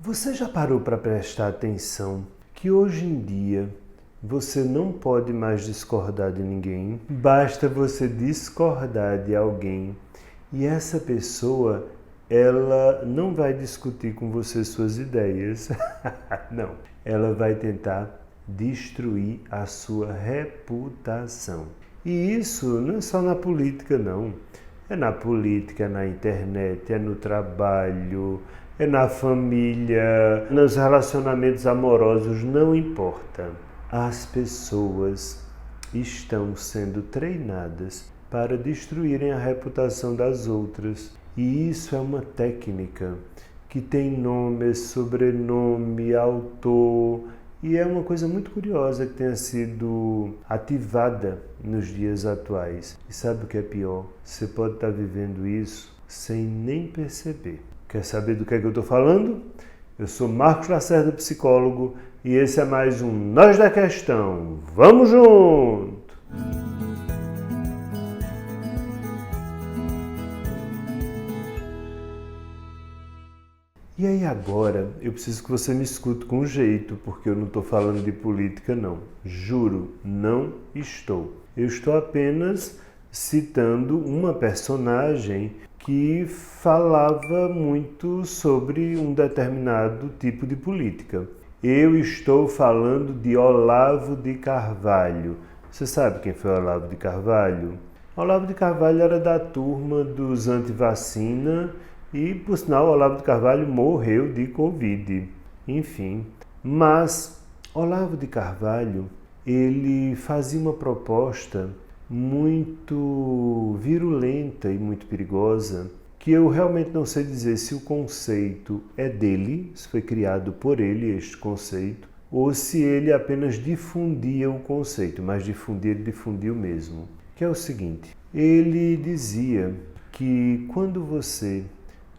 Você já parou para prestar atenção que hoje em dia você não pode mais discordar de ninguém? Basta você discordar de alguém e essa pessoa, ela não vai discutir com você suas ideias. Não, ela vai tentar destruir a sua reputação. E isso não é só na política, não. É na política, é na internet, é no trabalho, é na família, nos relacionamentos amorosos, não importa. As pessoas estão sendo treinadas para destruírem a reputação das outras. E isso é uma técnica que tem nome, sobrenome, autor, e é uma coisa muito curiosa que tenha sido ativada nos dias atuais. E sabe o que é pior? Você pode estar vivendo isso sem nem perceber. Quer saber do que é que eu estou falando? Eu sou Marcos Lacerda, psicólogo, e esse é mais um Nós da Questão. Vamos junto! E aí agora, eu preciso que você me escute com jeito, porque eu não estou falando de política não. Juro, não estou. Eu estou apenas citando uma personagem que falava muito sobre um determinado tipo de política. Eu estou falando de Olavo de Carvalho. Você sabe quem foi Olavo de Carvalho? Olavo de Carvalho era da turma dos anti-vacina e, por sinal, Olavo de Carvalho morreu de Covid. Enfim, mas Olavo de Carvalho, ele fazia uma proposta muito virulenta e muito perigosa, que eu realmente não sei dizer se o conceito é dele, se foi criado por ele este conceito, ou se ele apenas difundia o conceito, mas ele difundiu mesmo. Que é o seguinte, ele dizia que quando você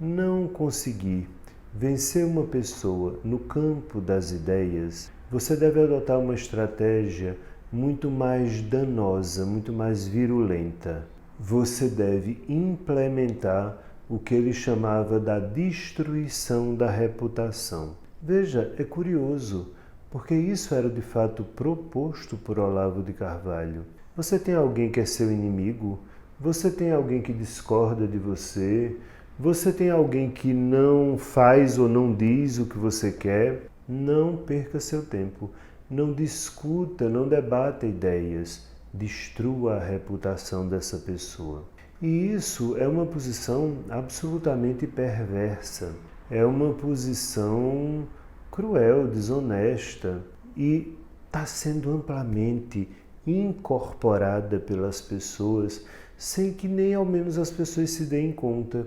não conseguir vencer uma pessoa no campo das ideias, você deve adotar uma estratégia muito mais danosa, muito mais virulenta. Você deve implementar o que ele chamava da destruição da reputação. Veja, é curioso, porque isso era de fato proposto por Olavo de Carvalho. Você tem alguém que é seu inimigo? Você tem alguém que discorda de você? Você tem alguém que não faz ou não diz o que você quer? Não perca seu tempo. Não discuta, não debata ideias. Destrua a reputação dessa pessoa. E isso é uma posição absolutamente perversa. É uma posição cruel, desonesta e está sendo amplamente incorporada pelas pessoas sem que nem ao menos as pessoas se deem conta.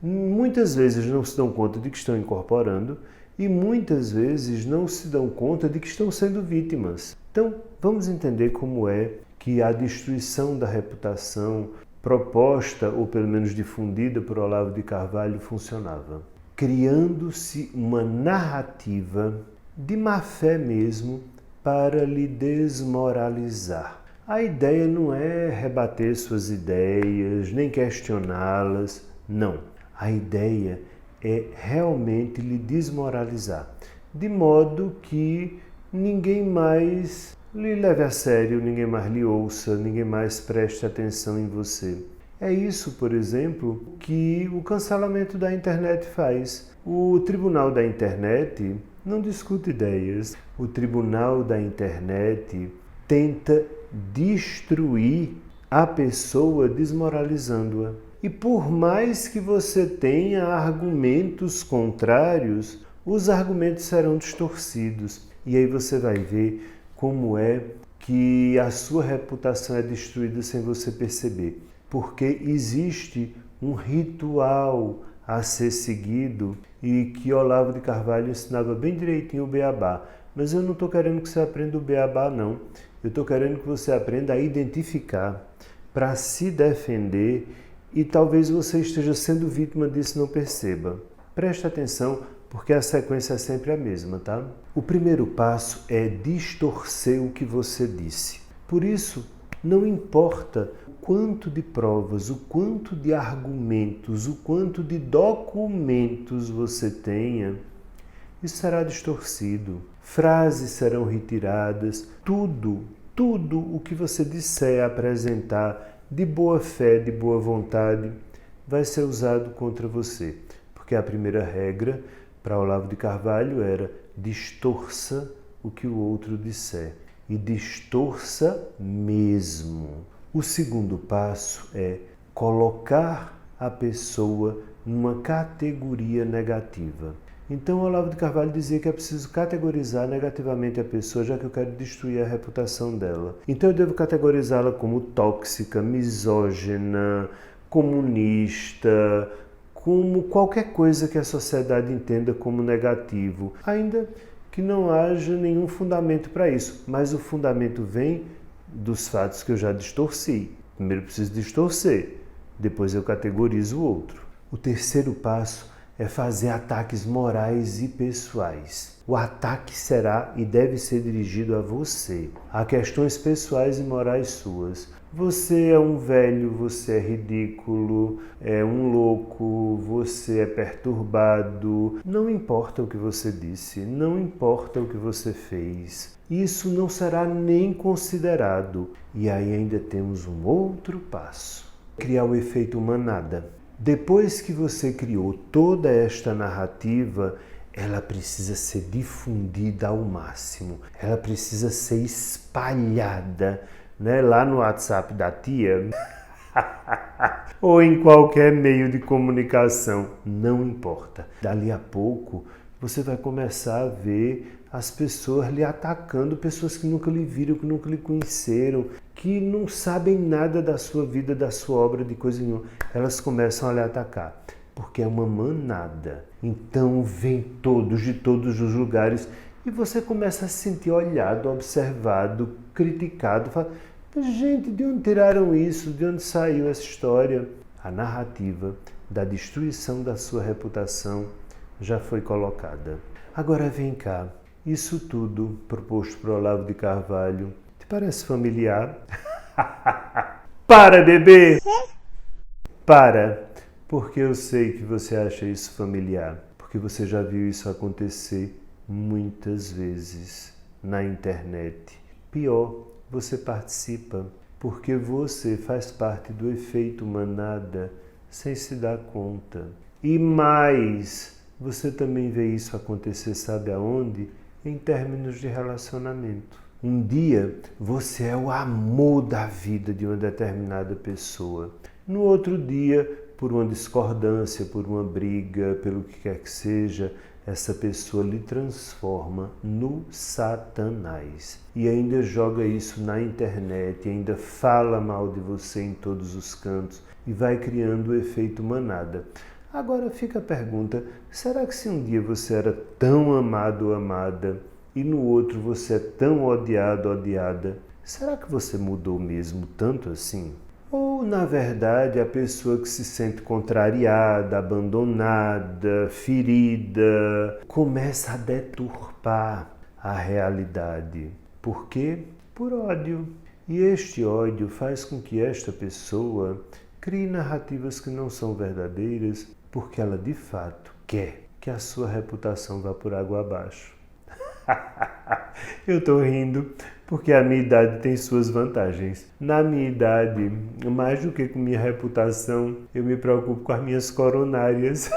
Muitas vezes não se dão conta de que estão incorporando e muitas vezes não se dão conta de que estão sendo vítimas. Então, vamos entender como é que a destruição da reputação proposta, ou pelo menos difundida por Olavo de Carvalho, funcionava. Criando-se uma narrativa de má fé mesmo para lhe desmoralizar. A ideia não é rebater suas ideias, nem questioná-las, não. A ideia é realmente lhe desmoralizar, de modo que ninguém mais lhe leve a sério, ninguém mais lhe ouça, ninguém mais preste atenção em você. É isso, por exemplo, que o cancelamento da internet faz. O tribunal da internet não discute ideias. O tribunal da internet tenta destruir a pessoa desmoralizando-a. E por mais que você tenha argumentos contrários, os argumentos serão distorcidos. E aí você vai ver como é que a sua reputação é destruída sem você perceber. Porque existe um ritual a ser seguido e que Olavo de Carvalho ensinava bem direitinho o beabá. Mas eu não estou querendo que você aprenda o beabá, não. Eu estou querendo que você aprenda a identificar para se defender e talvez você esteja sendo vítima disso e não perceba. Preste atenção, porque a sequência é sempre a mesma, tá? O primeiro passo é distorcer o que você disse. Por isso, não importa o quanto de provas, o quanto de argumentos, o quanto de documentos você tenha, isso será distorcido. Frases serão retiradas, tudo o que você disser, apresentar de boa fé, de boa vontade, vai ser usado contra você. Porque a primeira regra para Olavo de Carvalho era: distorça o que o outro disser. E distorça mesmo. O segundo passo é colocar a pessoa numa categoria negativa. Então, Olavo de Carvalho dizia que é preciso categorizar negativamente a pessoa, já que eu quero destruir a reputação dela. Então, eu devo categorizá-la como tóxica, misógina, comunista, como qualquer coisa que a sociedade entenda como negativo, ainda que não haja nenhum fundamento para isso. Mas o fundamento vem dos fatos que eu já distorci. Primeiro eu preciso distorcer, depois eu categorizo o outro. O terceiro passo é fazer ataques morais e pessoais. O ataque será e deve ser dirigido a você, a questões pessoais e morais suas. Você é um velho, você é ridículo, é um louco, você é perturbado. Não importa o que você disse, não importa o que você fez. Isso não será nem considerado. E aí ainda temos um outro passo: criar o efeito manada. Depois que você criou toda esta narrativa, ela precisa ser difundida ao máximo. Ela precisa ser espalhada, né? Lá no WhatsApp da tia ou em qualquer meio de comunicação, não importa. Dali a pouco você vai começar a ver as pessoas lhe atacando, pessoas que nunca lhe viram, que nunca lhe conheceram, que não sabem nada da sua vida, da sua obra, de coisa nenhuma. Elas começam a lhe atacar, porque é uma manada. Então vem todos, de todos os lugares, e você começa a se sentir olhado, observado, criticado. Fala: gente, de onde tiraram isso? De onde saiu essa história? A narrativa da destruição da sua reputação já foi colocada. Agora vem cá, isso tudo proposto por Olavo de Carvalho te parece familiar? Para, bebê! Para! Porque eu sei que você acha isso familiar, porque você já viu isso acontecer muitas vezes na internet. Pior, você participa, porque você faz parte do efeito manada sem se dar conta. E mais, você também vê isso acontecer, sabe aonde? Em términos de relacionamento. Um dia você é o amor da vida de uma determinada pessoa. No outro dia, por uma discordância, por uma briga, pelo que quer que seja, essa pessoa lhe transforma no Satanás. E ainda joga isso na internet, ainda fala mal de você em todos os cantos e vai criando o efeito manada. Agora fica a pergunta: será que se um dia você era tão amado ou amada e no outro você é tão odiado, odiada, será que você mudou mesmo tanto assim? Ou, na verdade, a pessoa que se sente contrariada, abandonada, ferida, começa a deturpar a realidade. Por quê? Por ódio. E este ódio faz com que esta pessoa crie narrativas que não são verdadeiras, porque ela, de fato, quer que a sua reputação vá por água abaixo. Eu estou rindo porque a minha idade tem suas vantagens. Na minha idade, mais do que com minha reputação, eu me preocupo com as minhas coronárias.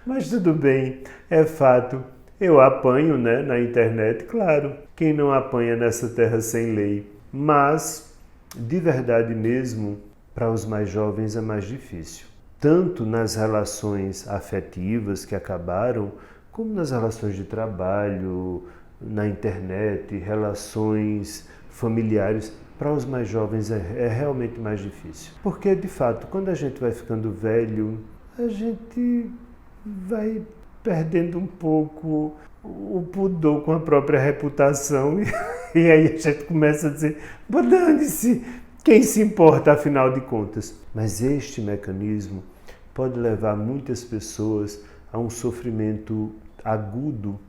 Mas tudo bem, é fato. Eu apanho, né, na internet, claro. Quem não apanha nessa terra sem lei? Mas, de verdade mesmo, para os mais jovens é mais difícil. Tanto nas relações afetivas que acabaram, como nas relações de trabalho, na internet, relações familiares. Para os mais jovens é realmente mais difícil. Porque, de fato, quando a gente vai ficando velho, a gente vai perdendo um pouco o pudor com a própria reputação. E aí a gente começa a dizer: dane-se, quem se importa afinal de contas? Mas este mecanismo pode levar muitas pessoas a um sofrimento agudo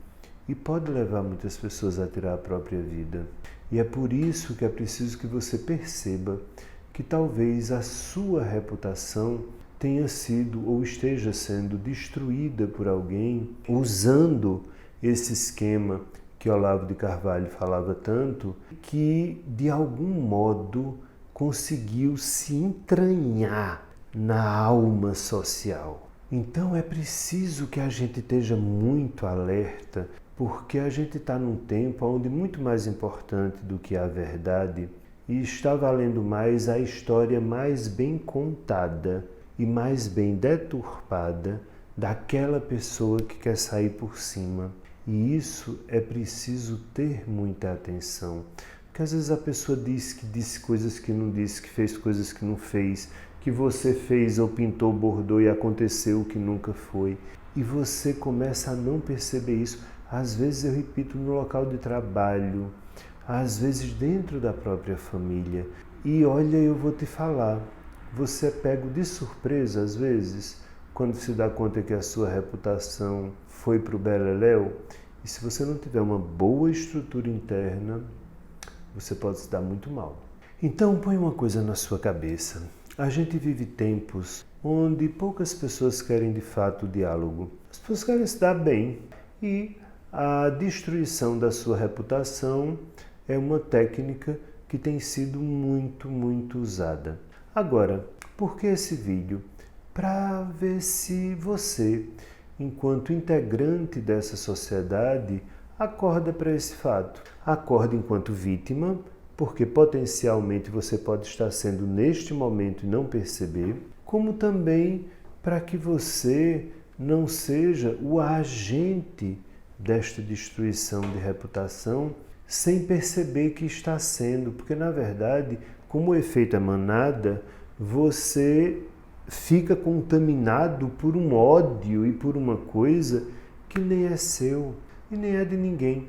e pode levar muitas pessoas a tirar a própria vida. E é por isso que é preciso que você perceba que talvez a sua reputação tenha sido ou esteja sendo destruída por alguém usando esse esquema que Olavo de Carvalho falava tanto, que de algum modo conseguiu se entranhar na alma social. Então é preciso que a gente esteja muito alerta, porque a gente está num tempo onde muito mais importante do que a verdade e está valendo mais a história mais bem contada e mais bem deturpada daquela pessoa que quer sair por cima. E isso é preciso ter muita atenção. Porque às vezes a pessoa disse coisas que não disse, que fez coisas que não fez, que você fez ou pintou, bordou e aconteceu o que nunca foi. E você começa a não perceber isso. Às vezes, eu repito, no local de trabalho, às vezes dentro da própria família. E olha, eu vou te falar, você é pego de surpresa às vezes, quando se dá conta que a sua reputação foi para o beleléu. E se você não tiver uma boa estrutura interna, você pode se dar muito mal. Então põe uma coisa na sua cabeça. A gente vive tempos onde poucas pessoas querem de fato o diálogo. As pessoas querem se dar bem e a destruição da sua reputação é uma técnica que tem sido muito usada. Agora, por que esse vídeo? Para ver se você, enquanto integrante dessa sociedade, acorda para esse fato. Acorda enquanto vítima, porque potencialmente você pode estar sendo neste momento e não perceber, como também para que você não seja o agente desta destruição de reputação sem perceber que está sendo, porque na verdade, como o efeito é manada, você fica contaminado por um ódio e por uma coisa que nem é seu e nem é de ninguém.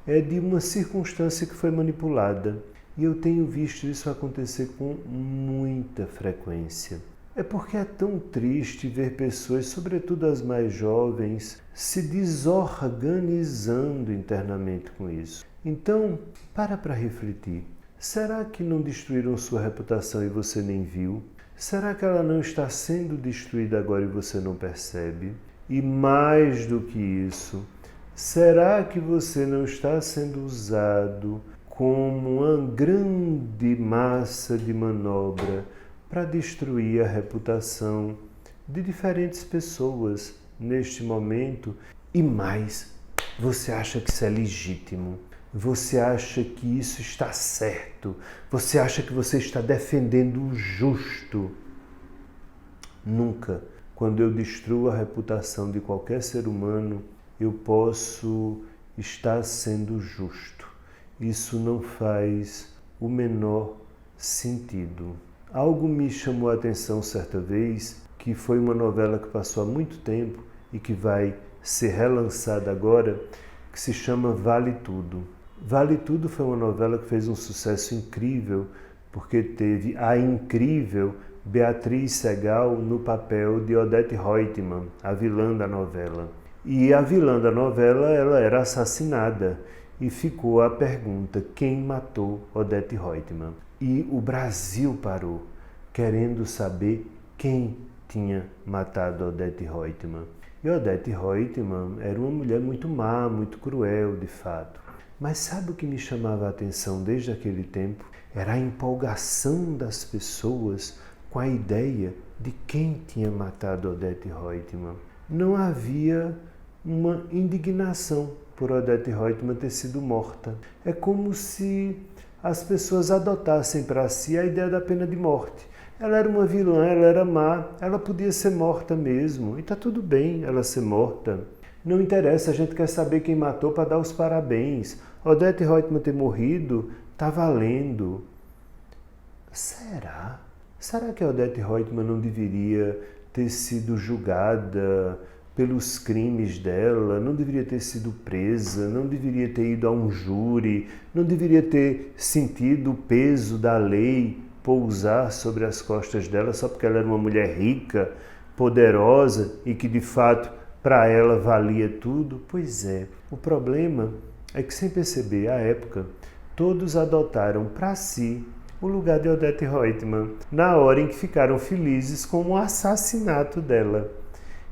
É de uma circunstância que foi manipulada. E eu tenho visto isso acontecer com muita frequência. É porque é tão triste ver pessoas, sobretudo as mais jovens, se desorganizando internamente com isso. Então, para refletir. Será que não destruíram sua reputação e você nem viu? Será que ela não está sendo destruída agora e você não percebe? E mais do que isso, será que você não está sendo usado como uma grande massa de manobra para destruir a reputação de diferentes pessoas neste momento? E mais, você acha que isso é legítimo? Você acha que isso está certo? Você acha que você está defendendo o justo? Nunca. Quando eu destruo a reputação de qualquer ser humano, eu posso estar sendo justo. Isso não faz o menor sentido. Algo me chamou a atenção certa vez, que foi uma novela que passou há muito tempo e que vai ser relançada agora, que se chama Vale Tudo. Vale Tudo foi uma novela que fez um sucesso incrível, porque teve a incrível Beatriz Segal no papel de Odete Roitman, a vilã da novela. E a vilã da novela, ela era assassinada. E ficou a pergunta, quem matou Odete Roitman? E o Brasil parou, querendo saber quem tinha matado Odete Roitman. E Odete Roitman era uma mulher muito má, muito cruel, de fato. Mas sabe o que me chamava a atenção desde aquele tempo? Era a empolgação das pessoas com a ideia de quem tinha matado Odete Roitman. Não havia uma indignação por Odete Roitman ter sido morta. É como se as pessoas adotassem para si a ideia da pena de morte. Ela era uma vilã, ela era má, ela podia ser morta mesmo. E está tudo bem ela ser morta. Não interessa, a gente quer saber quem matou para dar os parabéns. Odete Roitman ter morrido, está valendo. Será? Será que a Odete Roitman não deveria ter sido julgada pelos crimes dela, não deveria ter sido presa, não deveria ter ido a um júri, não deveria ter sentido o peso da lei pousar sobre as costas dela só porque ela era uma mulher rica, poderosa e que de fato para ela valia tudo? Pois é, o problema é que sem perceber à época, todos adotaram para si o lugar de Odete Roitman, na hora em que ficaram felizes com o assassinato dela.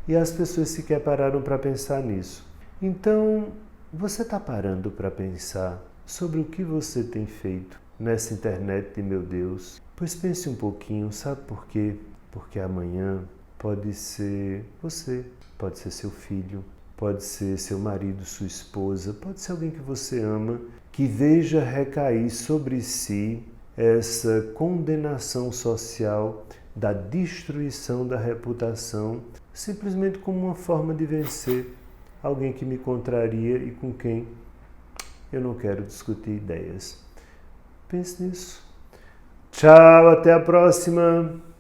E as pessoas sequer pararam para pensar nisso. Então, você está parando para pensar sobre o que você tem feito nessa internet de meu Deus? Pois pense um pouquinho, sabe por quê? Porque amanhã pode ser você, pode ser seu filho, pode ser seu marido, sua esposa, pode ser alguém que você ama, que veja recair sobre si essa condenação social da destruição da reputação, simplesmente como uma forma de vencer alguém que me contraria e com quem eu não quero discutir ideias. Pense nisso. Tchau, até a próxima!